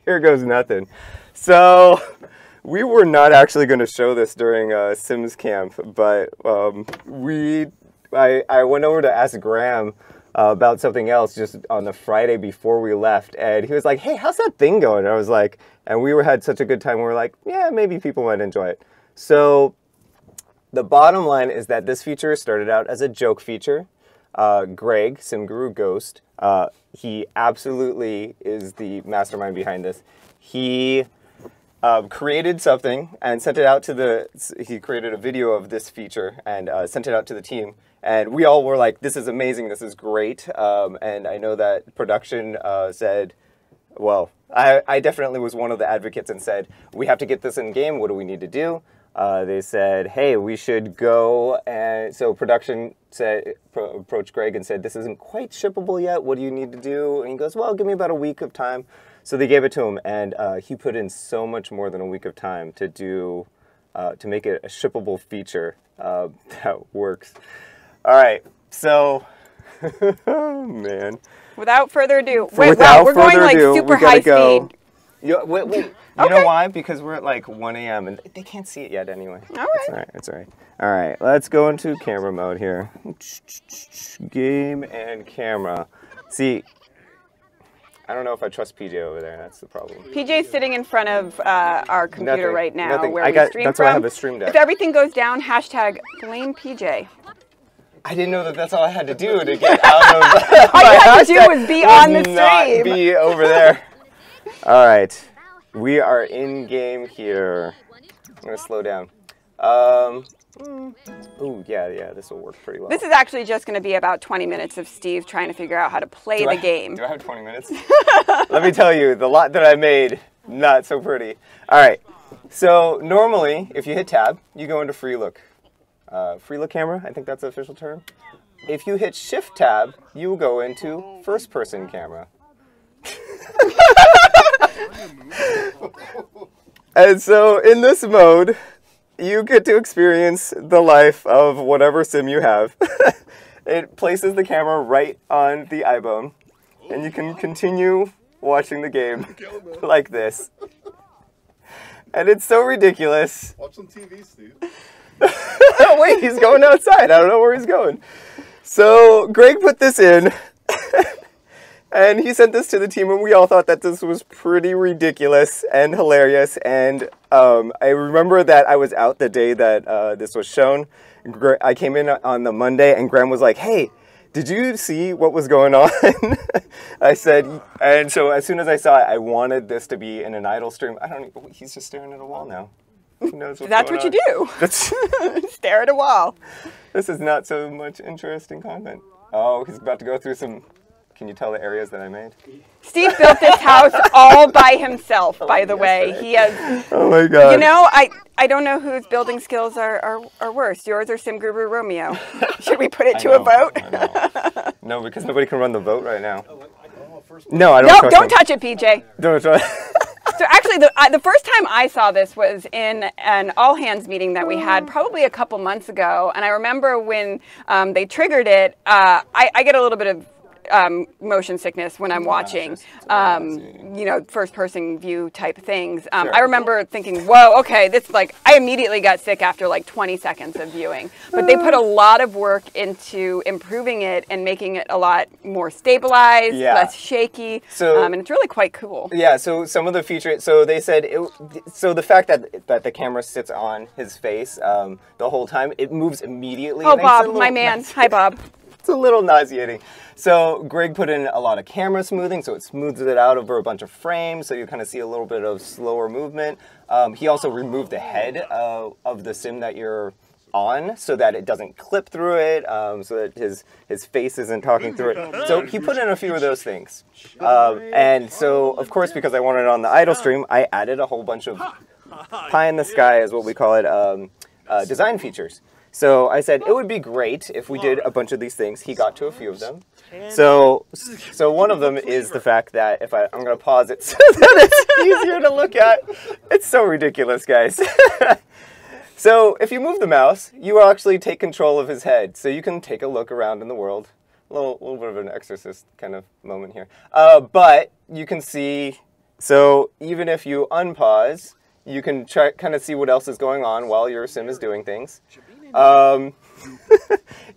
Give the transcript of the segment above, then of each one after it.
Here goes nothing. So we were not actually going to show this during Sims camp, but I went over to ask Graham about something else just on the Friday before we left, and he was like, hey, how's that thing going? And I was like, and we had such a good time, we were like, yeah, maybe people might enjoy it. So the bottom line is that this feature started out as a joke feature. Greg, Sim Guru Ghost, he absolutely is the mastermind behind this. He created something and sent it out to he created a video of this feature and sent it out to the team. And we all were like, this is amazing, this is great. And I know that production said, well, I definitely was one of the advocates and said, we have to get this in game, what do we need to do? They said, hey, we should go, and so production approached Greg and said, this isn't quite shippable yet, what do you need to do? And he goes, well, give me about a week of time. So they gave it to him, and he put in so much more than a week of time to make it a shippable feature that works. All right, so, oh man. Without further ado, we're going like super high speed. Wait. You know why? Because we're at like 1 a.m. and they can't see it yet anyway. All right. It's all right. All right, let's go into camera mode here. Game and camera. See, I don't know if I trust PJ over there. That's the problem. PJ's sitting in front of our computer right now where we stream that's from. Why I have a stream deck. If everything goes down, hashtag blame PJ. I didn't know that that's all I had to do to get out of all you had to do was be on the stream. Not be over there. All right. We are in game here. I'm going to slow down. Ooh, yeah, this will work pretty well. This is actually just going to be about 20 minutes of Steve trying to figure out how to play the game. Do I have 20 minutes? Let me tell you, the lot that I made, not so pretty. All right. So normally, if you hit tab, you go into free look. Free look camera, I think that's the official term. If you hit shift tab, you will go into first person camera. And so in this mode, you get to experience the life of whatever sim you have. It places the camera right on the eye bone, and you can continue watching the game like this. And it's so ridiculous. Watch some TV, Steve. Oh, wait, he's going outside. I don't know where he's going. So Greg put this in. And he sent this to the team, and we all thought that this was pretty ridiculous and hilarious. And I remember that I was out the day that this was shown. I came in on the Monday, and Graham was like, hey, did you see what was going on? I said, and so as soon as I saw it, I wanted this to be in an idle stream. He's just staring at a wall now. Who knows what's That's going what you do. Stare at a wall. This is not so much interesting content. Oh, he's about to go through some... Can you tell the areas that I made? Steve built this house all by himself, by the way. He has... Oh my God. You know, I don't know whose building skills are worse, yours or Sim Guru Romeo. Should we put it to a vote? I know. No, because nobody can run the vote right now. No, I don't No, trust don't them. touch it, PJ. Don't trust So actually, the first time I saw this was in an all-hands meeting that we had probably a couple months ago. And I remember when they triggered it, I get a little bit of motion sickness when I'm watching, you know, first-person view type things. Sure. I remember thinking, whoa, okay, this I immediately got sick after like 20 seconds of viewing. But they put a lot of work into improving it and making it a lot more stabilized, less shaky, and it's really quite cool. Yeah, so some of the features, so they said, so the fact that the camera sits on his face the whole time, it moves immediately. Oh, Bob, my man. Hi, Bob. It's a little nauseating. So Greg put in a lot of camera smoothing, so it smooths it out over a bunch of frames, so you kind of see a little bit of slower movement. He also removed the head of the sim that you're on, so that it doesn't clip through it, so that his face isn't talking through it. So he put in a few of those things. And so, of course, because I wanted it on the idle stream, I added a whole bunch of pie in the sky, is what we call it, design features. So I said, it would be great if we did a bunch of these things. He got to a few of them. So one of them is the fact that I'm going to pause it so that it's easier to look at. It's so ridiculous, guys. So if you move the mouse, you will actually take control of his head. So you can take a look around in the world. A little bit of an exorcist kind of moment here. But you can see So even if you unpause, you can kind of see what else is going on while your sim is doing things.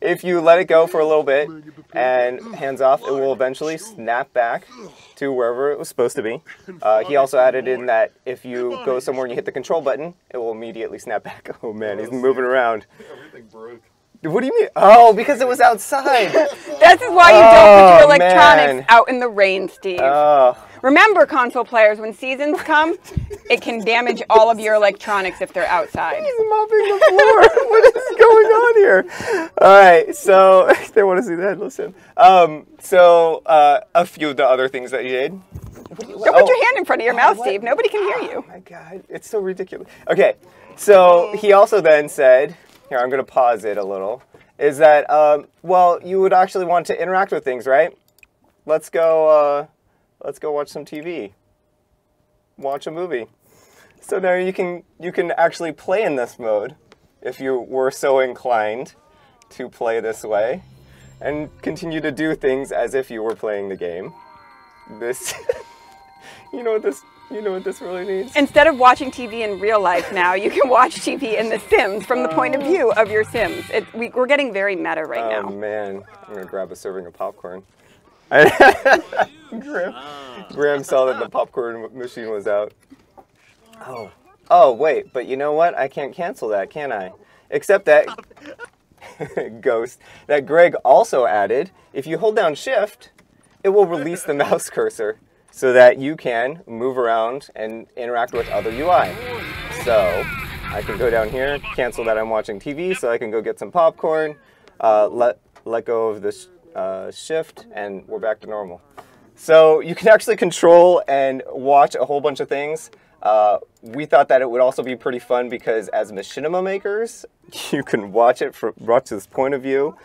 If you let it go for a little bit and hands off, it will eventually snap back to wherever it was supposed to be. He also added in that if you go somewhere and you hit the control button, it will immediately snap back. Oh man, he's moving around. Everything broke. What do you mean? Oh, because it was outside. This is why you don't put your electronics out in the rain, Steve. Remember, console players, when seasons come, it can damage all of your electronics if they're outside. He's mopping the floor. What is going on here? All right, so they want to see the headless sim. A few of the other things that you did. Don't put your hand in front of your mouth, Steve. Nobody can hear you. Oh my God, it's so ridiculous. Okay, so he also then said, here, I'm going to pause it a little, is that, well, you would actually want to interact with things, right? Let's go watch some TV. Watch a movie. So now you can actually play in this mode if you were so inclined to play this way and continue to do things as if you were playing the game. This, you know what this really means? Instead of watching TV in real life now, you can watch TV in The Sims from the point of view of your Sims. We're getting very meta right now. Oh man, I'm gonna grab a serving of popcorn. Graham saw that the popcorn machine was out. Oh wait, but you know what? I can't cancel that, can I? Except that Ghost, that Greg also added, if you hold down Shift, it will release the mouse cursor so that you can move around and interact with other UI. So I can go down here, cancel that I'm watching TV, so I can go get some popcorn, let go of this Shift, and we're back to normal. So you can actually control and watch a whole bunch of things. We thought that it would also be pretty fun because as machinima makers, you can watch this point of view.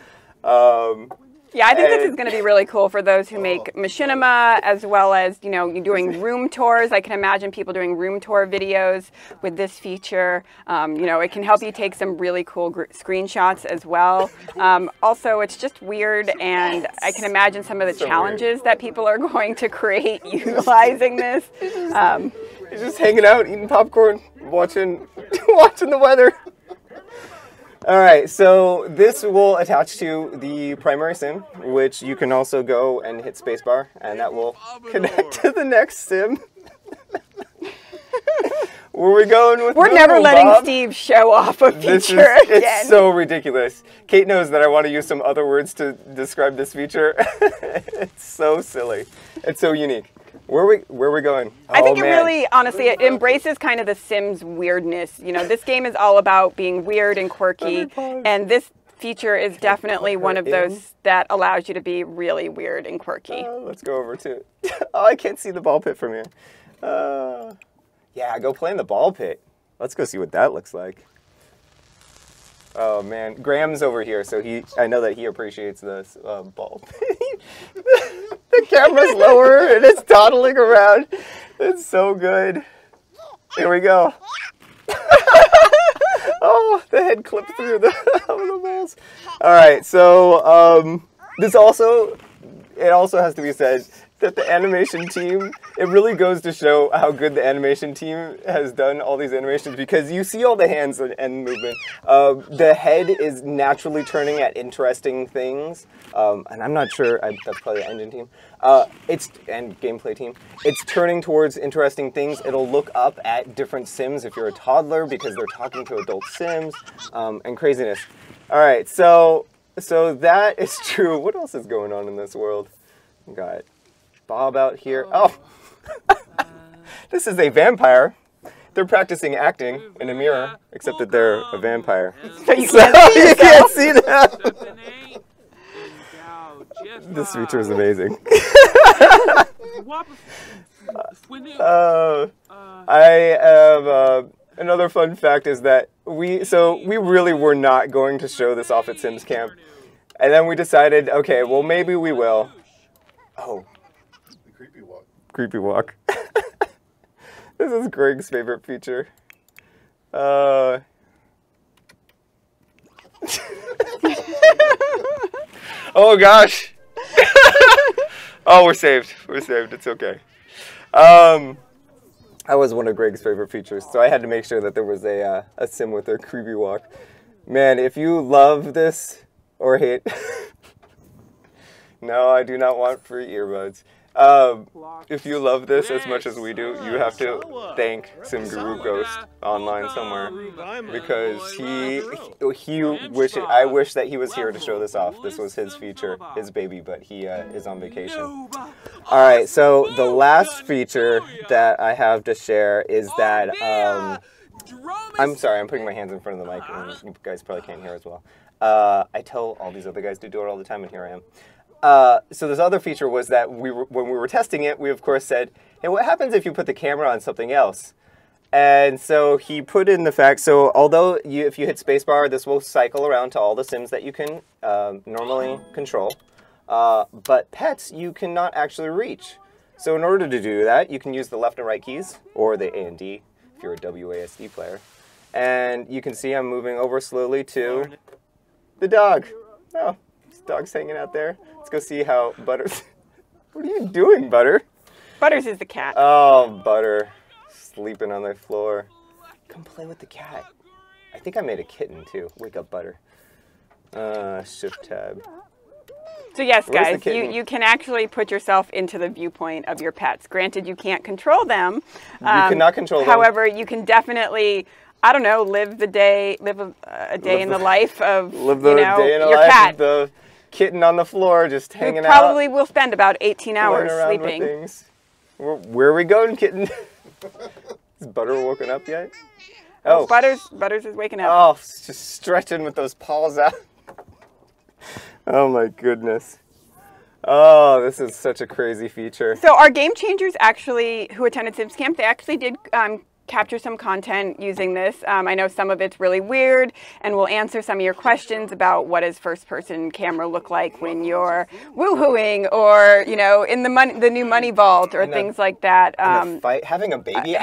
Yeah, I think this is going to be really cool for those who make machinima, as well as, you know, doing room tours. I can imagine people doing room tour videos with this feature. You know, it can help you take some really cool screenshots as well. Also, it's just weird, and I can imagine some of the challenges that people are going to create utilizing this. You're just hanging out, eating popcorn, watching the weather. All right, so this will attach to the primary sim, which you can also go and hit spacebar, and that will connect to the next sim. Where are we going with We're never letting Steve show off a feature again. It's so ridiculous. Kate knows that I want to use some other words to describe this feature. It's so silly. It's so unique. Where are we going? I think it really, honestly, it embraces kind of the Sims weirdness. You know, this game is all about being weird and quirky, and this feature is definitely one of those that allows you to be really weird and quirky. Let's go over to it. Oh, I can't see the ball pit from here. Yeah, go play in the ball pit. Let's go see what that looks like. Oh man, Graham's over here, so I know that he appreciates this ball pit. The camera's lower and it's toddling around. It's so good. Here we go. Oh, the head clipped through the balls. All right, so it also has to be said that the animation team, it really goes to show how good the animation team has done all these animations, because you see all the hands and movement. The head is naturally turning at interesting things, and I'm not sure, that's probably the engine team, and gameplay team. It's turning towards interesting things. It'll look up at different Sims if you're a toddler because they're talking to adult Sims, and craziness. All right, so that is true. What else is going on in this world? We got Bob out here. Oh, this is a vampire. They're practicing acting in a mirror, except that they're a vampire. So you can't see them. This feature is amazing. I have another fun fact is that we really were not going to show this off at Sims Camp, and then we decided, okay, well maybe we will. Oh. Creepy walk. Creepy walk. This is Greg's favorite feature. Oh gosh. Oh, we're saved. We're saved. It's okay. That was one of Greg's favorite features, so I had to make sure that there was a sim with a creepy walk. Man, if you love this or hate... No, I do not want free earbuds. If you love this as much as we do, you have to thank Sim Guru Ghost online somewhere, because I wish that he was here to show this off. This was his feature, his baby, but he is on vacation. All right, so the last feature that I have to share is that I'm sorry, I'm putting my hands in front of the mic, and you guys probably can't hear as well. I tell all these other guys to do it all the time, and here I am. So this other feature was that when we were testing it, we of course said, hey, what happens if you put the camera on something else? And so he put in the fact, so although if you hit spacebar, this will cycle around to all the Sims that you can normally control, but pets you cannot actually reach. So in order to do that, you can use the left and right keys, or the A and D if you're a WASD player. And you can see I'm moving over slowly to the dog. Oh, this dog's hanging out there. Let's go see how Butters... What are you doing, Butter? Butters is the cat. Oh, Butter. Sleeping on the floor. Come play with the cat. I think I made a kitten, too. Wake up, Butter. Shift tab. So yes, Where's guys, you can actually put yourself into the viewpoint of your pets. Granted, you can't control them. You cannot control them. However, you can definitely... I don't know, live a day in the life of your cat. Of the kitten on the floor, just hanging out. Probably will spend about 18 hours sleeping. With things. Where are we going, kitten? Is Butter woken up yet? Oh, Butters is waking up. Oh, just stretching with those paws out. Oh my goodness. Oh, this is such a crazy feature. So our game changers actually, who attended Sims Camp, they actually did capture some content using this. I know some of it's really weird, and we'll answer some of your questions about what does first-person camera look like when you're woohooing, or in the new money vault, or things like that. Having a baby,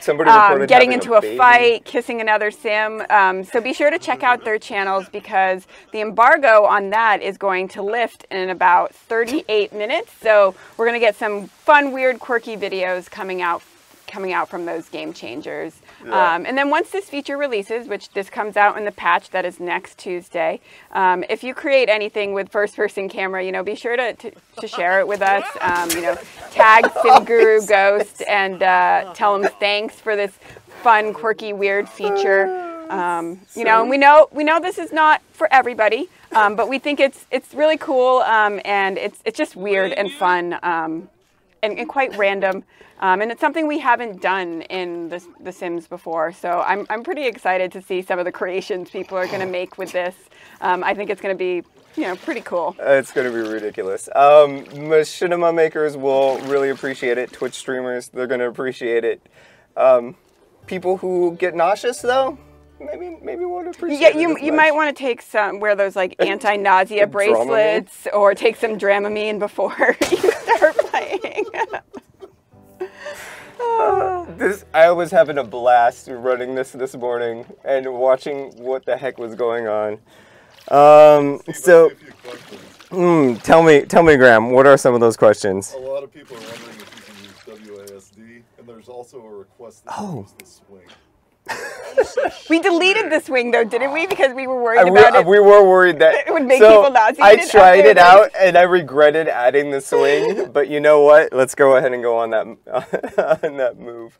somebody getting into a fight, kissing another sim. So be sure to check out their channels, because the embargo on that is going to lift in about 38 minutes. So we're going to get some fun, weird, quirky videos coming out from those game changers. Yeah. And then once this feature releases, which this comes out in the patch that is next Tuesday, if you create anything with first-person camera, be sure to share it with us. Tag Sim Guru Ghost and tell him thanks for this fun, quirky, weird feature. And we know this is not for everybody, but we think it's really cool, and it's just weird and fun, and quite random. And it's something we haven't done in the Sims before, so I'm pretty excited to see some of the creations people are going to make with this. I think it's going to be, pretty cool. It's going to be ridiculous. Machinima makers will really appreciate it. Twitch streamers, they're going to appreciate it. People who get nauseous, though, maybe won't appreciate it. Yeah, you might want to wear those like anti-nausea bracelets, or take some Dramamine before you start playing. I was having a blast running this morning and watching what the heck was going on. Tell me, Graham, what are some of those questions? A lot of people are wondering if you can use WASD, and there's also a request that you use the swing. We deleted the swing, though, didn't we? Because we were worried about it. We were worried that it would make people nauseated. I tried it out, and I regretted adding the swing. But you know what? Let's go ahead and go on that move.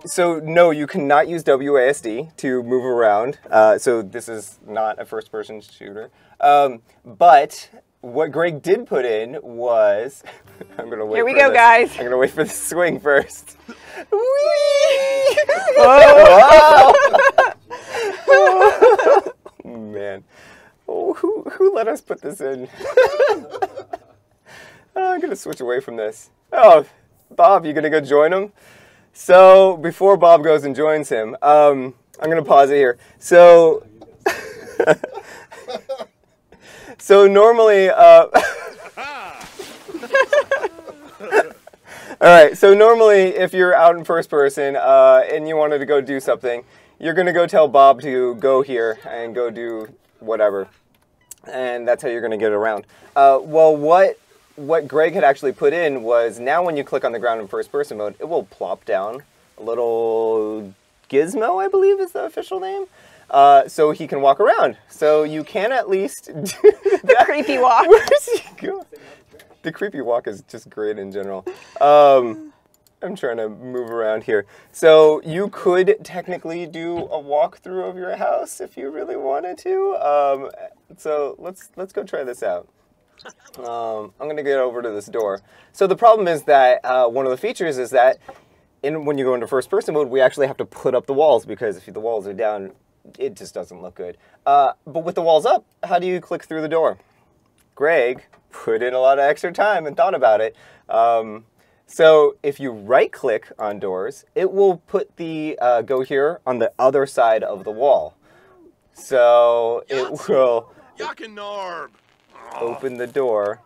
So no, you cannot use WASD to move around. So this is not a first-person shooter. But what Greg did put in was, I'm gonna wait. Here we go, guys. I'm gonna wait for the swing first. Oh, man. Oh, who let us put this in? I'm going to switch away from this. Oh, Bob, you going to go join him? So, before Bob goes and joins him, I'm going to pause it here. So, normally... All right, so normally if you're out in first person and you wanted to go do something, you're going to go tell Bob to go here and go do whatever. And that's how you're going to get around. Well, what what Greg had actually put in was now when you click on the ground in first person mode, it will plop down a little gizmo, I believe is the official name, so he can walk around. So you can at least do the creepy walk. Where's he going? The creepy walk is just great in general. I'm trying to move around here. So you could technically do a walkthrough of your house if you really wanted to. So let's go try this out. I'm gonna get over to this door. So the problem is that one of the features is that when you go into first person mode, we actually have to put up the walls, because if the walls are down, it just doesn't look good. But with the walls up, how do you click through the door? Greg put in a lot of extra time and thought about it. So if you right click on doors, it will put the go here on the other side of the wall. So it will open the door,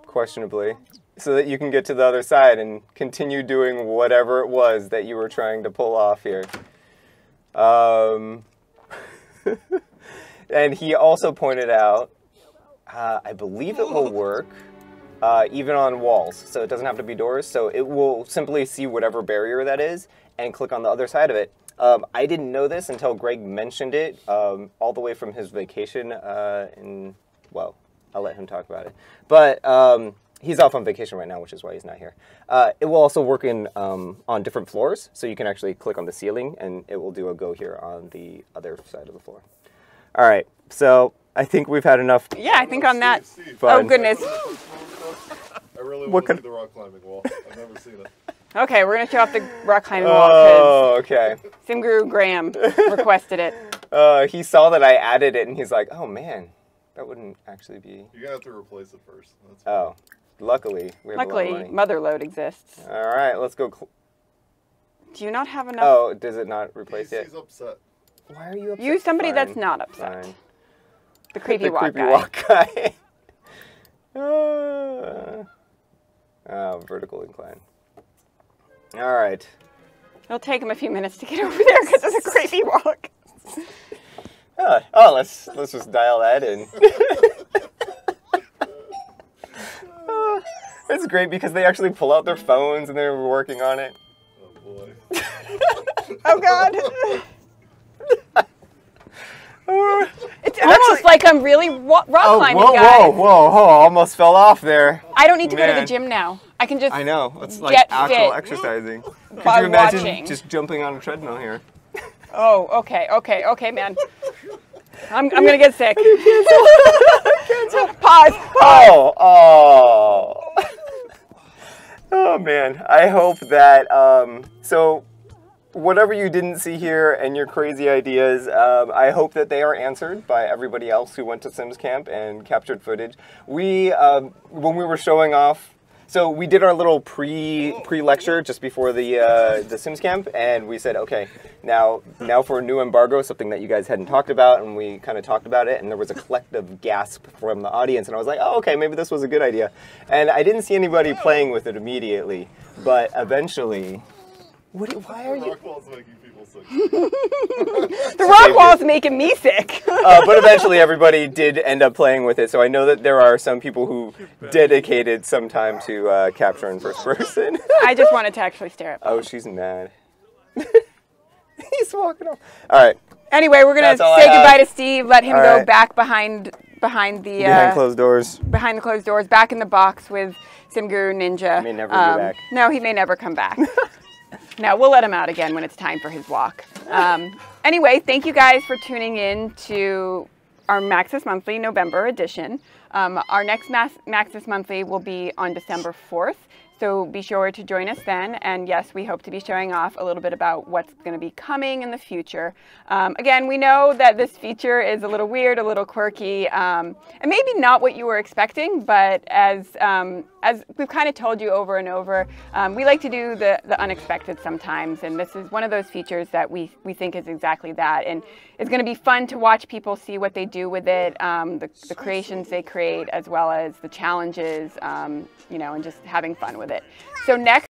questionably, so that you can get to the other side and continue doing whatever it was that you were trying to pull off here. And he also pointed out, I believe it will work even on walls, so it doesn't have to be doors. So it will simply see whatever barrier that is and click on the other side of it. I didn't know this until Greg mentioned it all the way from his vacation well, I'll let him talk about it. But he's off on vacation right now, which is why he's not here. It will also work on different floors, so you can actually click on the ceiling, and it will do a go here on the other side of the floor. All right, so I think we've had enough. Yeah, I think on that. Steve. Oh, goodness. I really want to see the rock climbing wall. I've never seen it. Okay, we're going to show off the rock climbing wall. Oh, okay. Simguru Graham requested it. He saw that I added it, and he's like, oh, man, that wouldn't actually be... You're going to have to replace it first. That's oh, luckily, we have a lot of money. Motherload exists. All right, let's go... Do you not have enough? Oh, does it not replace it? He's upset. Why are you upset? Use somebody Fine. that's not upset. Fine. The creepy The walk creepy guy. walk guy. Oh, vertical incline. All right. It'll take him a few minutes to get over there because it's a creepy walk. Oh, let's just dial that in. It's great because they actually pull out their phones and they're working on it. Oh boy. Oh God. It's almost like I'm really rock climbing, guys. Whoa, almost fell off there. I don't need to go to the Man. gym now. I can just I know, it's like get actual fit exercising. Could by you imagine watching. just jumping on a treadmill here? Oh, okay, man. I'm gonna get sick. Pause. Oh man, I hope that, so whatever you didn't see here and your crazy ideas, I hope that they are answered by everybody else who went to Sims Camp and captured footage. We, when we were showing off, so we did our little pre-lecture just before the Sims Camp, and we said, okay, now for a new embargo, something that you guys hadn't talked about, and we kind of talked about it, and there was a collective gasp from the audience, and I was like, oh, okay, maybe this was a good idea. And I didn't see anybody playing with it immediately, but eventually... why are you... Rock wall's making people sick. The rock wall's making me sick. But eventually everybody did end up playing with it, so I know that there are some people who dedicated some time to capture in first person. I just wanted to actually stare at them. Oh, she's mad. He's walking off. All right. Anyway, we're going to say goodbye to Steve, let him go back behind Behind closed doors. Behind the closed doors, back in the box with Simguru Ninja. He may never be back. No, he may never come back. No, we'll let him out again when it's time for his walk. Anyway, thank you guys for tuning in to our Maxis Monthly November edition. Our next Maxis Monthly will be on December 4th. So be sure to join us then. And yes, we hope to be showing off a little bit about what's going to be coming in the future. Again, we know that this feature is a little weird, a little quirky, and maybe not what you were expecting, but as we've kind of told you over and over, we like to do the unexpected sometimes. And this is one of those features that we think is exactly that. And it's going to be fun to watch people see what they do with it, the creations they create, as well as the challenges, you know, and just having fun with it. So next